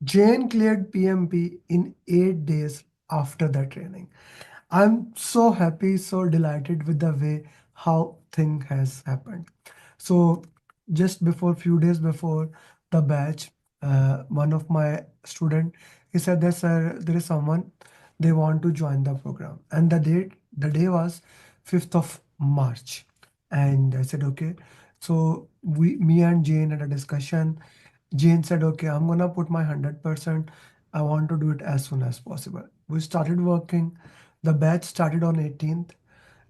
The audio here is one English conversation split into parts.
Jane cleared PMP in 8 days after the training. I'm so happy, so delighted with the way how thing has happened. So just before few days before the batch, one of my student he said that sir, there is someone they want to join the program, and the day was 5th of March, and I said okay. So me and Jane had a discussion. Jane said, okay, I'm gonna put my 100%. I want to do it as soon as possible. We started working. The batch started on 18th,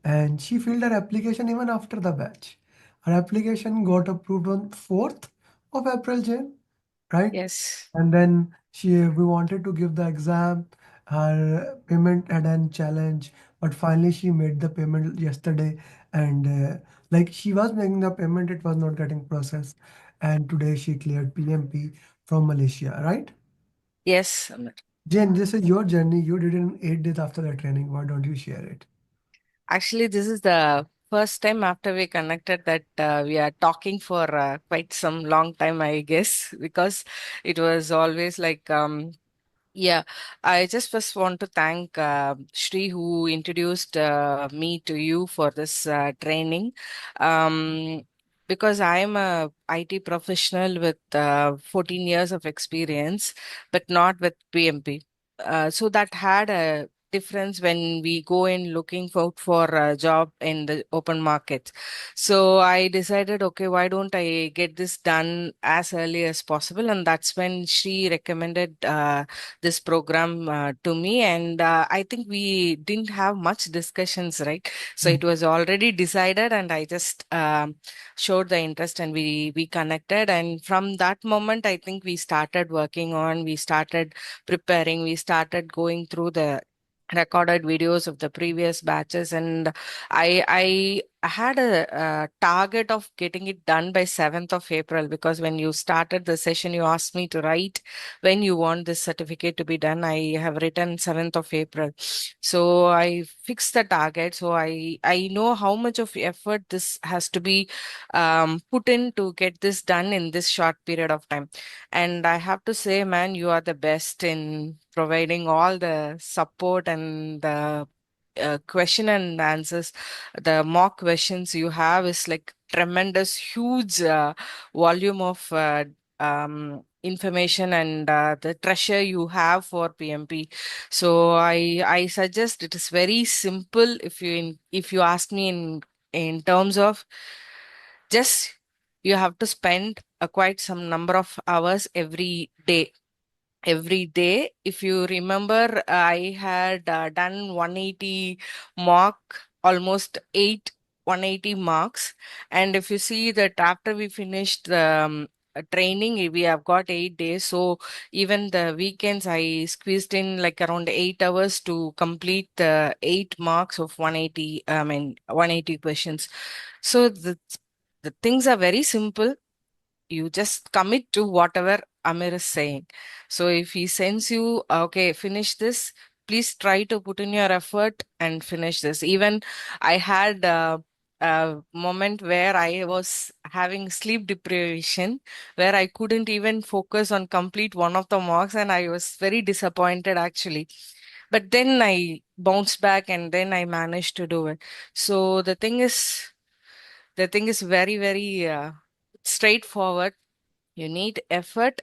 and she filled her application even after the batch. Her application got approved on 4th of April, Jane, right? Yes. And then we wanted to give the exam. Her payment had a challenge, but finally she made the payment yesterday. And like she was making the payment, it was not getting processed. And today she cleared PMP from Malaysia, right? Yes. Jane, this is your journey. You did it in 8 days after the training. Why don't you share it? Actually, this is the first time after we connected that we are talking for quite some long time, I guess, because it was always like yeah, I just first want to thank Shri who introduced me to you for this training. Because I am a IT professional with 14 years of experience, but not with PMP. So that had a difference when we go in looking for a job in the open market. So I decided, okay, why don't I get this done as early as possible? And that's when she recommended this program to me, and I think we didn't have much discussions, right? So Mm. it was already decided, and I just showed the interest, and we connected, and from that moment I think we started preparing, we started going through the recorded videos of the previous batches, and I had a target of getting it done by 7th of April, because when you started the session you asked me to write when you want this certificate to be done. I have written 7th of April. So I fixed the target. So I know how much of effort this has to be put in to get this done in this short period of time. And I have to say, man, you are the best in providing all the support and the question and answers. The mock questions you have is like tremendous, huge volume of information, and the treasure you have for PMP. So I suggest it is very simple. If you ask me in terms of just you have to spend quite some number of hours every day. If you remember, I had done 180 mock, almost 180 marks. And if you see that after we finished the training, we have got 8 days. So even the weekends, I squeezed in like around 8 hours to complete the 8 marks of 180, I mean, 180 questions. So the things are very simple. You just commit to whatever Amir is saying. So if he sends you, okay, finish this, please try to put in your effort and finish this. Even I had a moment where I was having sleep deprivation, where I couldn't even focus on complete one of the mocks, and I was very disappointed actually. But then I bounced back, and then I managed to do it. So the thing is very, very straightforward. You need effort.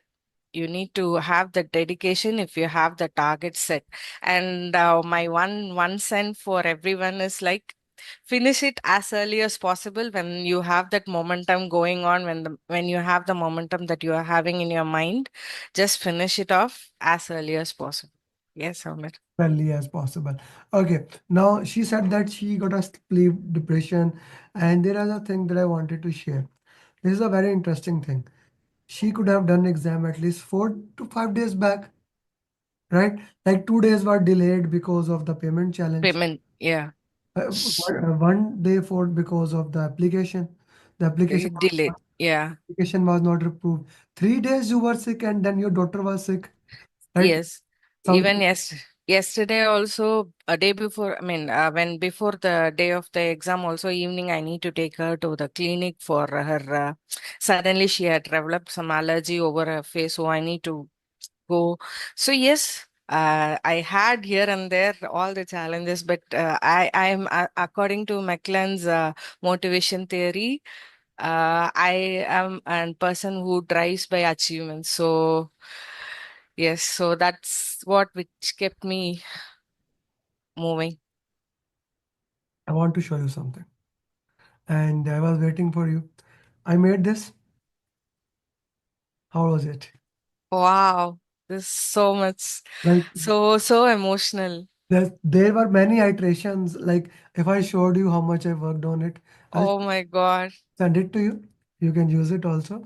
You need to have the dedication if you have the target set. And my one cent for everyone is like finish it as early as possible when you have that momentum going on, when you have the momentum that you are having in your mind, just finish it off as early as possible. Yes, Amir. Early as possible. Okay. Now she said that she got a sleep depression, and there is a thing that I wanted to share. This is a very interesting thing. She could have done exam at least 4 to 5 days back, right? Like 2 days were delayed because of the payment challenge. Payment, yeah. One day for because of the application. The Delayed, yeah. application was not approved. 3 days you were sick, and then your daughter was sick, right? Yes, even Something yesterday also, a day before, I mean, when before the day of the exam, also evening, I need to take her to the clinic for her. Suddenly, she had developed some allergy over her face, so I need to go. So yes, I had here and there all the challenges, but I'm according to McLenn's motivation theory, I am a person who drives by achievement. So yes, so that's what which kept me moving. I want to show you something. And I was waiting for you. I made this. How was it? Wow, this is so much, Like so emotional. there were many iterations. Like if I showed you how much I worked on it, I'll Oh my God. send it to you. You can use it also.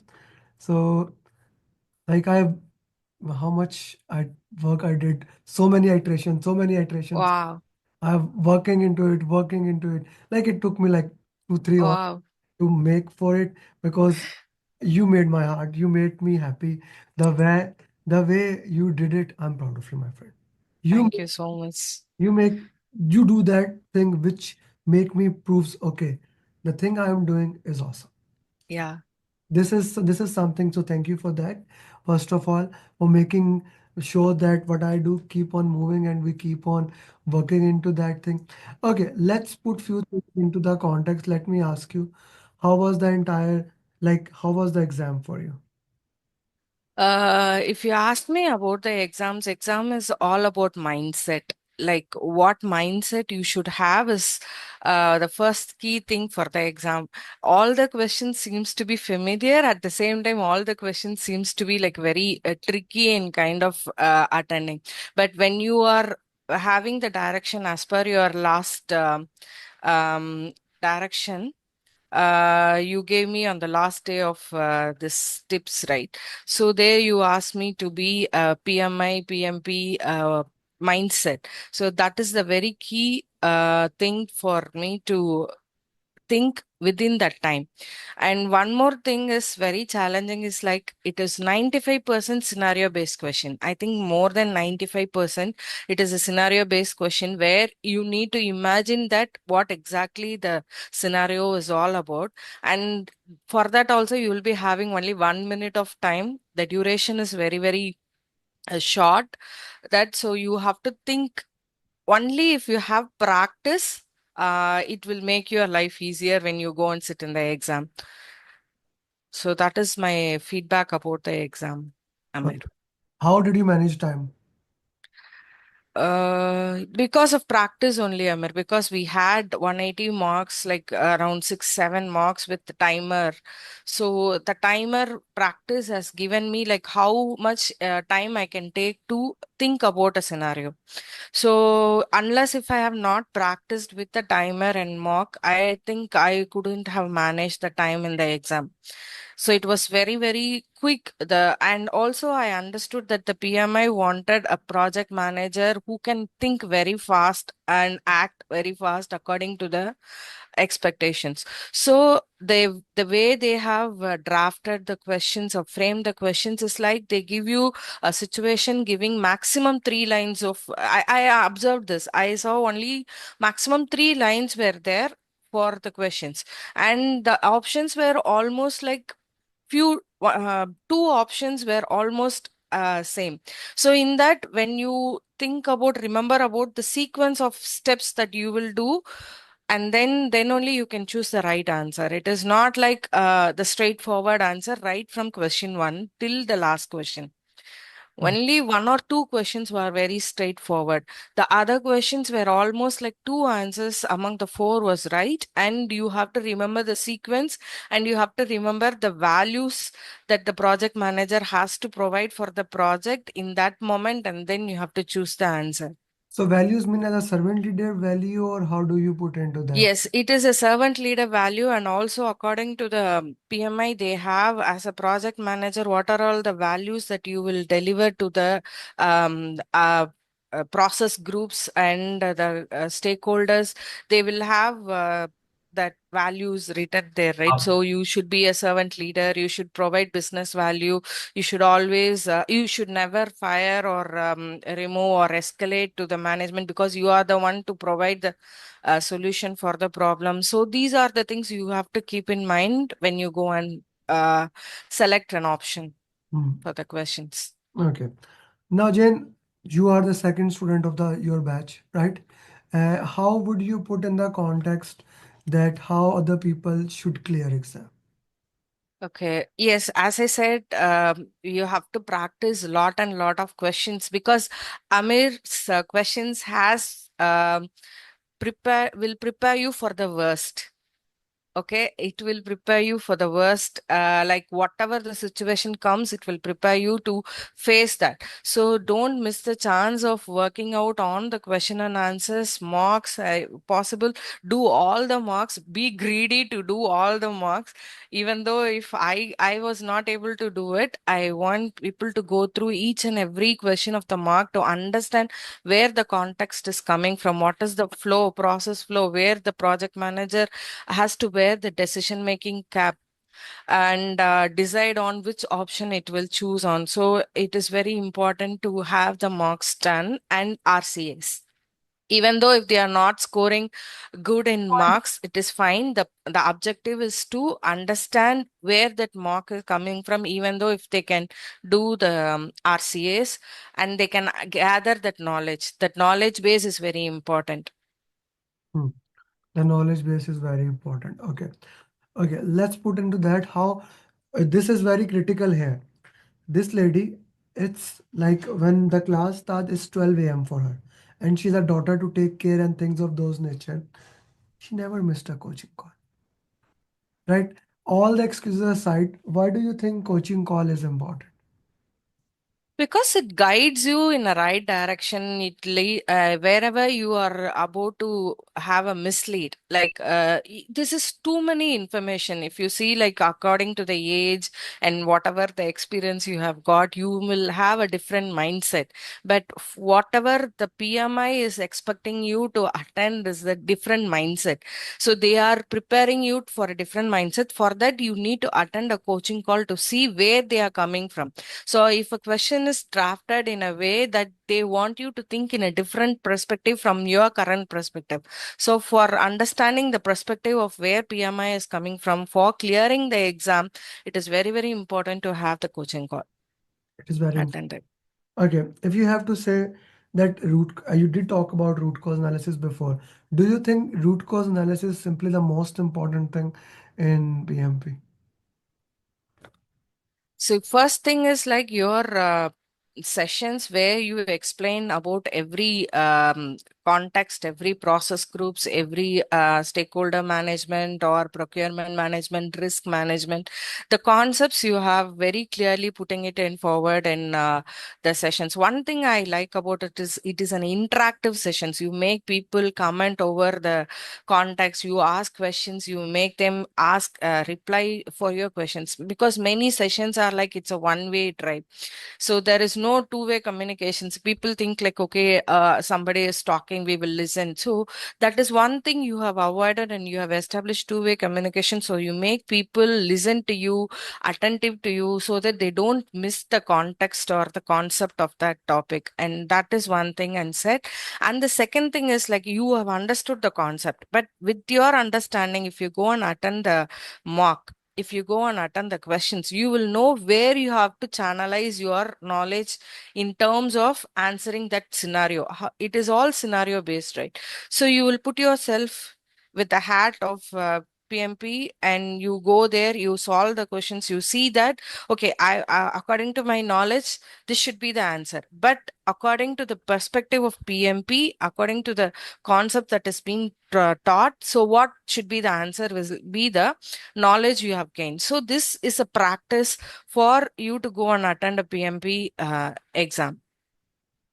So like I how much I work I did. So many iterations, so many iterations. Wow. I'm working into it. Like it took me like 2, 3 hours Wow. to make for it because you made my heart, you made me happy. The way the way you did it, I'm proud of you, my friend. You Thank you so much. you make you do that thing which make me proves okay. The thing I am doing is awesome. Yeah. This is something, so thank you for that. First of all, for making sure that what I do keep on moving and we keep on working into that thing. Okay, let's put few things into the context. Let me ask you, how was the entire, like how was the exam for you? If you ask me about the exams, exam is all about mindset. Like what mindset you should have is the first key thing for the exam. All the questions seems to be familiar. At the same time, all the questions seems to be like very tricky and kind of attending. But when you are having the direction as per your last um, direction, you gave me on the last day of this tips, right? So there you asked me to be a PMI, PMP mindset. So that is the very key thing for me to think within that time. And one more thing is very challenging is like it is 95% scenario based question. I think more than 95% it is a scenario based question where you need to imagine that what exactly the scenario is all about. And for that also you will be having only 1 minute of time. The duration is very, very short. That so you have to think only if you have practice, it will make your life easier when you go and sit in the exam. So that is my feedback about the exam, Amir. Okay. How did you manage time? Because of practice only, Amir, because we had 180 marks, like around 6, 7 marks with the timer. So the timer practice has given me like how much time I can take to think about a scenario. So unless if I have not practiced with the timer and mock, I think I couldn't have managed the time in the exam. So it was very, very quick. The and also I understood that the PMI wanted a project manager who can think very fast and act very fast according to the expectations. So the way they have drafted the questions or framed the questions is like they give you a situation giving maximum 3 lines of. I observed this. I saw only maximum 3 lines were there for the questions, and the options were almost like two options were almost same. So in that, when you think about, remember about the sequence of steps that you will do, and then only you can choose the right answer. It is not like the straightforward answer right from question 1 till the last question. Mm. Only one or two questions were very straightforward. The other questions were almost like two answers among the four was right. And you have to remember the sequence, and you have to remember the values that the project manager has to provide for the project in that moment. And then you have to choose the answer. So values mean as a servant leader value, or how do you put into that? Yes, it is a servant leader value, and also according to the PMI, they have as a project manager what are all the values that you will deliver to the um, uh, process groups and the stakeholders. They will have that values written there, right? So you should be a servant leader. You should provide business value. You should always, you should never fire or remove or escalate to the management because you are the one to provide the a solution for the problem. So these are the things you have to keep in mind when you go and select an option Mm. for the questions. Okay. Now, Jane, you are the second student of the your batch, right? How would you put in the context that how other people should clear exam? Okay. Yes, as I said, you have to practice a lot and lot of questions because Amir's questions has prepare you for the worst. Okay, it will prepare you for the worst. Like whatever the situation comes, it will prepare you to face that. So don't miss the chance of working out on the question and answers marks. Possible, do all the marks. Be greedy to do all the marks. Even though if I was not able to do it, I want people to go through each and every question of the mark to understand where the context is coming from, what is the flow process flow, where the project manager has to wear the decision making cap and decide on which option it will choose on. So it is very important to have the marks done and RCS. Even though if they are not scoring good in marks, it is fine. The objective is to understand where that mark is coming from, even though if they can do the RCS and they can gather that knowledge. That knowledge base is very important. Hmm. The knowledge base is very important. Okay. Okay, let's put into that how this is very critical here. This lady, it's like when the class start is 12 a.m. for her, and she's a daughter to take care and things of those nature. She never missed a coaching call, right? All the excuses aside, why do you think coaching call is important? Because it guides you in the right direction, wherever you are about to have a mislead. Like this is too many information. If you see, like according to the age and whatever the experience you have got, you will have a different mindset. But whatever the PMI is expecting you to attend is a different mindset. So they are preparing you for a different mindset. For that, you need to attend a coaching call to see where they are coming from. So if a question is drafted in a way that they want you to think in a different perspective from your current perspective. So for understanding the perspective of where PMI is coming from for clearing the exam, it is very, very important to have the coaching call It is very attended. okay. If you have to say that you did talk about root cause analysis before. Do you think root cause analysis is simply the most important thing in PMP? So first thing is like your sessions where you explain about every context, every process groups, every stakeholder management or procurement management, risk management, the concepts you have very clearly putting it in forward in the sessions. One thing I like about it is an interactive sessions. You make people comment over the context, you ask questions, you make them ask reply for your questions, because many sessions are like it's a one way drive. So there is no two-way communications. People think like, okay, somebody is talking, we will listen. So that is one thing you have avoided, and you have established two-way communication. So you make people listen to you, attentive to you, so that they don't miss the context or the concept of that topic. And that is one thing and said. And the second thing is like you have understood the concept, but with your understanding, if you go and attend the mock, if you go and attend the questions, you will know where you have to channelize your knowledge in terms of answering that scenario. It is all scenario based, right? So you will put yourself with the hat of PMP, and you go there, you solve the questions, you see that, okay, according to my knowledge, this should be the answer. But according to the perspective of PMP, according to the concept that is being taught, so what should be the answer will be the knowledge you have gained. So this is a practice for you to go and attend a PMP exam.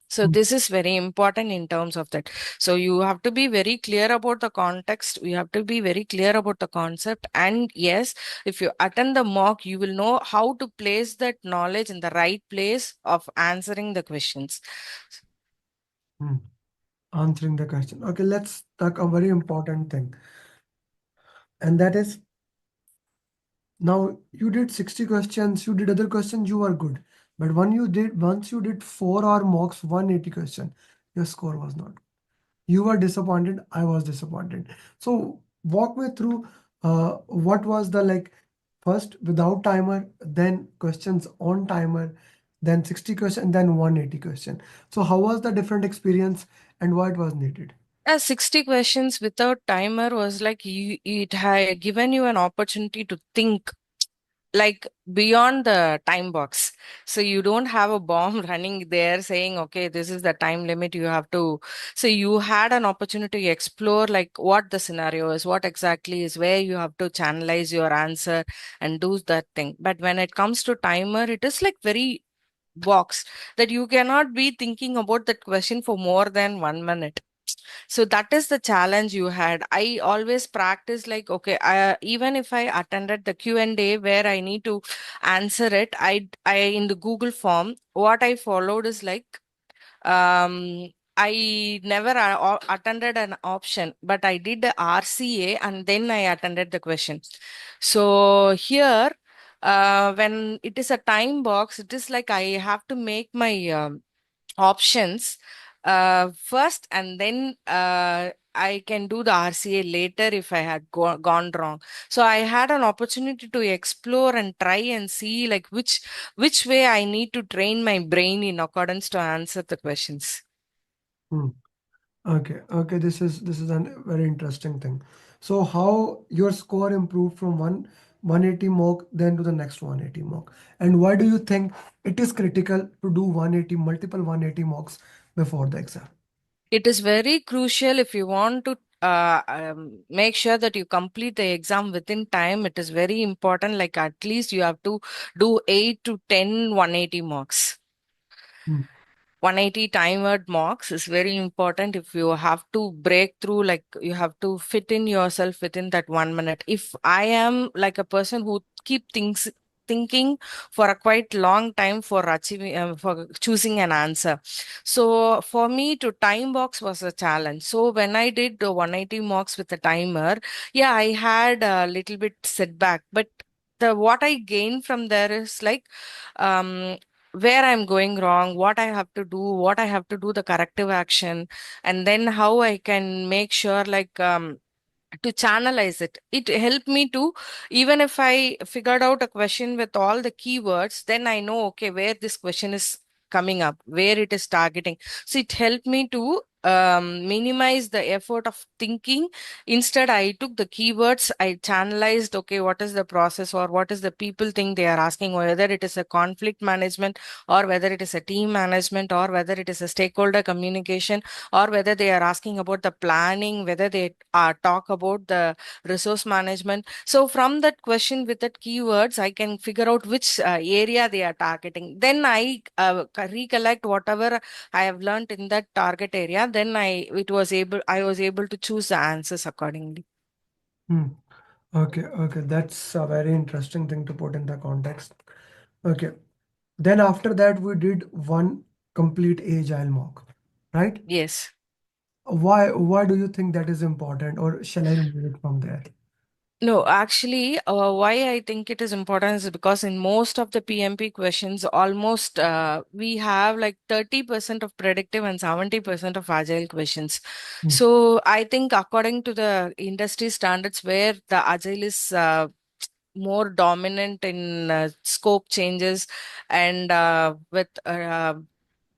So Hmm. this is very important in terms of that. So you have to be very clear about the context. You have to be very clear about the concept. And yes, if you attend the mock, you will know how to place that knowledge in the right place of answering the questions. Hmm. Answering the question. Okay, let's talk a very important thing, and that is now you did 60 questions, you did other questions, you were good. But once you did 4 hour mocks, 180 question, your score was not. You were disappointed, I was disappointed. So walk me through what was the like first without timer, then questions on timer. then 60 question, and then 180 question. So how was the different experience and why it was needed? 60 questions without timer was like it had given you an opportunity to think like beyond the time box. So you don't have a bomb running there saying, okay, this is the time limit you have to. So you had an opportunity to explore like what the scenario is, what exactly is, where you have to channelize your answer and do that thing. But when it comes to timer, it is like very box that you cannot be thinking about that question for more than 1 minute. So that is the challenge you had. I always practice like, okay, even if I attended the Q&A where I need to answer it, I in the Google form, what I followed is like, I never attended an option, but I did the RCA and then I attended the question. So here, when it is a time box, it is like I have to make my options first, and then I can do the RCA later if I had gone wrong. So I had an opportunity to explore and try and see like which way I need to train my brain in accordance to answer the questions. Hmm. Okay, okay, this is a very interesting thing. So how your score improved from 180 mock then to the next 180 mock, and why do you think it is critical to do 180 multiple 180 mocks before the exam? It is very crucial if you want to make sure that you complete the exam within time. It is very important. Like at least you have to do 8 to 10 180 marks. Hmm. 180 timed mocks is very important. If you have to break through, like you have to fit in yourself within that 1 minute. If I am like a person who keep things thinking for a quite long time for achieving for choosing an answer, so for me to time box was a challenge. So when I did the 180 mocks with the timer, yeah, I had a little bit setback, but the what I gained from there is like um where I'm going wrong, what I have to do, what I have to do, the corrective action, and then how I can make sure like to channelize it. It helped me to, even if I figured out a question with all the keywords, then I know, okay, where this question is coming up, where it is targeting. So it helped me to minimize the effort of thinking. Instead, I took the keywords, I channelized, okay, what is the process or what is the people think they are asking, or whether it is a conflict management or whether it is a team management or whether it is a stakeholder communication or whether they are asking about the planning, whether they talk about the resource management. So from that question with that keywords, I can figure out which area they are targeting. Then I recollect whatever I have learned in that target area. Then I was able to choose the answers accordingly. Hmm. Okay, okay, that's a very interesting thing to put in the context. Okay, then after that we did one complete agile mock, right? Yes. Why do you think that is important, or shall I remove it from there? No, actually, why I think it is important is because in most of the PMP questions, almost we have like 30% of predictive and 70% of agile questions. Hmm. So I think according to the industry standards, where the agile is more dominant in scope changes and with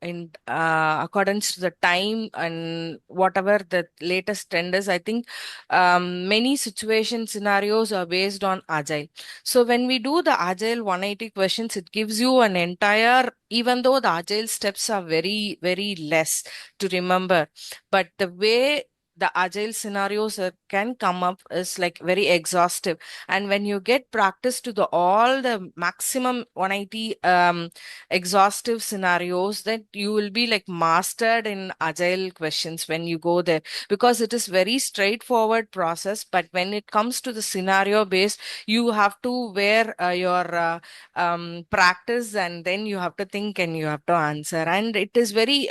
in accordance to the time and whatever the latest trend is, I think many situation scenarios are based on agile. So when we do the agile 180 questions, it gives you an entire, even though the agile steps are very very less to remember, but the way the agile scenarios can come up is like very exhaustive. And when you get practice to the all the maximum 180 exhaustive scenarios, that you will be like mastered in agile questions when you go there, because it is very straightforward process. But when it comes to the scenario based, you have to wear your practice, and then you have to think and you have to answer. And it is very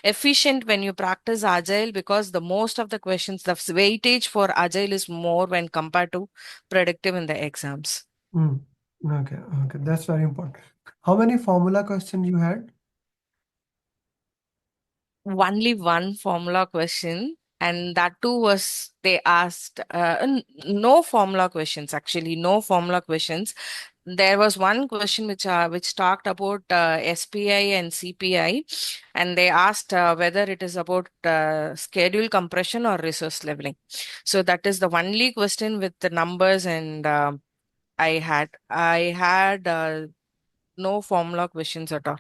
efficient when you practice agile, because the most of the questions, the weightage for agile is more when compared to predictive in the exams. Hmm. Okay, okay, that's very important. How many formula questions you had? Only one formula question, and that too was they asked no formula questions, actually no formula questions. There was one question which talked about SPI and CPI, and they asked whether it is about schedule compression or resource leveling. So that is the only question with the numbers, and I had no formula questions at all.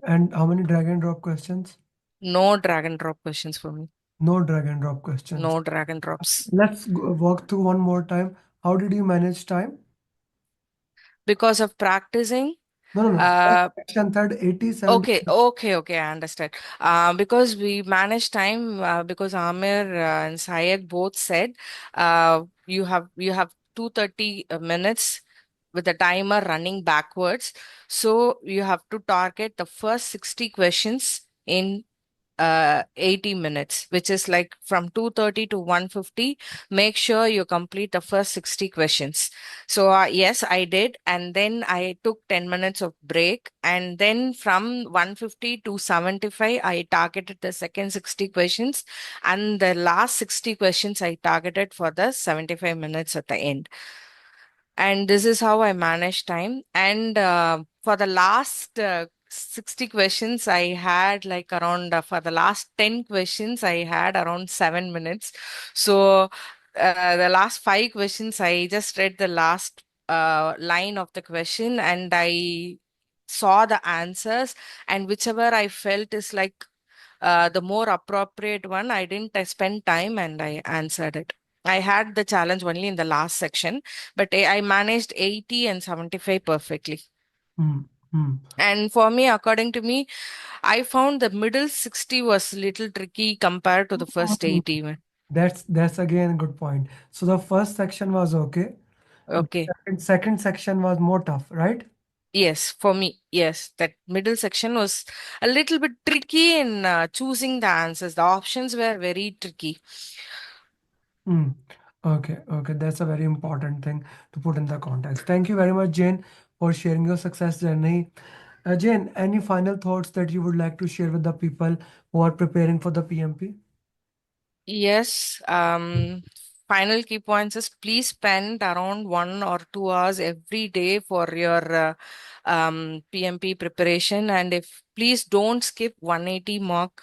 And how many drag and drop questions? No drag and drop questions for me. No drag and drop questions. No drag and drops. Let's walk through one more time. How did you manage time? Because of practicing. No, no, no. First Uh, section, third, 80, 70. okay, I understand. Because we managed time, because Amir and Sayed both said, you have 230 minutes with the timer running backwards. So you have to target the first 60 questions in 80 minutes, which is like from 2:30 to 1:50. Make sure you complete the first 60 questions. So yes, I did, and then I took 10 minutes of break, and then from 1:50 to 75 I targeted the second 60 questions, and the last 60 questions I targeted for the 75 minutes at the end. And this is how I manage time. And for the last 60 questions, I had like around, for the last 10 questions, I had around 7 minutes. So the last five questions, I just read the last line of the question and I saw the answers, and whichever I felt is like the more appropriate one, I didn't spend time and I answered it. I had the challenge only in the last section, but I managed 80 and 75 perfectly. Hmm, hmm. And for me, according to me, I found the middle 60 was little tricky compared to the first Hmm. 80 even. That's again a good point. So the first section was okay. The Okay. second section was more tough, right? Yes, for me, yes, that middle section was a little bit tricky in choosing the answers. The options were very tricky. Hmm. Okay, okay. That's a very important thing to put in the context. Thank you very much, Jane, for sharing your success journey. Jane, any final thoughts that you would like to share with the people who are preparing for the PMP? Yes, final key points is please spend around 1 or 2 hours every day for your PMP preparation. And if please don't skip 180 mock,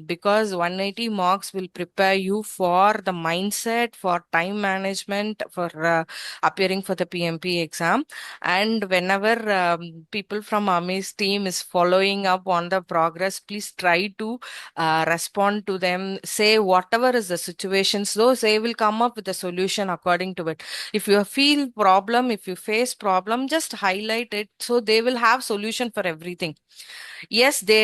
because 180 mocks will prepare you for the mindset, for time management, for appearing for the PMP exam. And whenever people from Ami's team is following up on the progress, please try to respond to them, say whatever is the situations, those they will come up with a solution according to it. If you feel problem, if you face problem, just highlight it so they will have solution for everything. Yes, their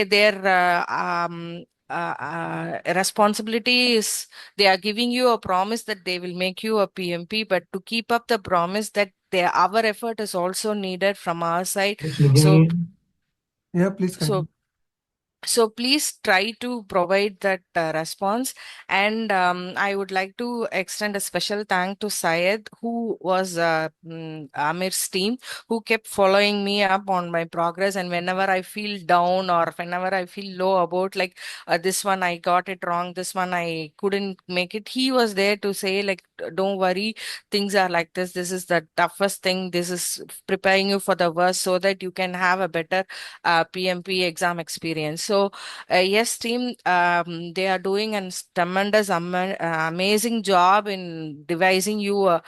responsibility is they are giving you a promise that they will make you a PMP, but to keep up the promise that our effort is also needed from our side. So Yeah, please so continue. so please try to provide that response. And I would like to extend a special thank to Syed, who was Amir's team, who kept following me up on my progress. And whenever I feel down or whenever I feel low about like this one I got it wrong, this one I couldn't make it, he was there to say like, don't worry, things are like this. This is the toughest thing. This is preparing you for the worst so that you can have a better PMP exam experience. So, yes, team, they are doing a tremendous, amazing job in devising you a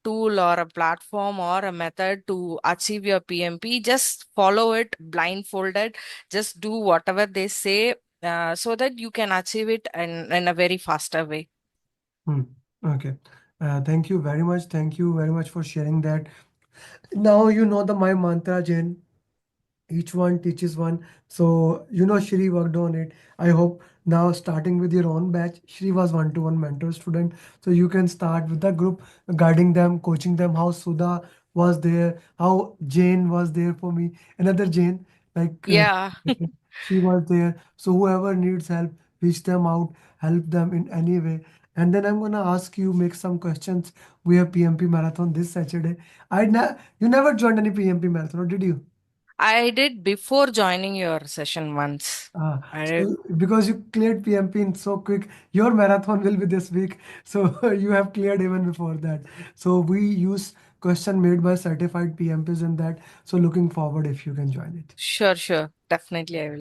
tool or a platform or a method to achieve your PMP. Just follow it blindfolded. Just do whatever they say. So that you can achieve it in a very faster way. Hmm. Okay. Thank you very much. Thank you very much for sharing that. Now you know the my mantra, Jane. Each one teaches one. So, Shri worked on it. I hope now starting with your own batch, Shri was one-to-one mentor student. So you can start with the group, guiding them, coaching them, how Sudha was there, how Jane was there for me. Another Jane, like Yeah. she was there. So whoever needs help, reach them out, help them in any way. And then I'm gonna ask you, make some questions. We have PMP marathon this Saturday. You never joined any PMP marathon, or did you? I did before joining your session once. I did. So because you cleared PMP in so quick, your marathon will be this week. So you have cleared even before that. So we use question made by certified PMPs in that. So looking forward if you can join it. Sure, sure. Definitely I will.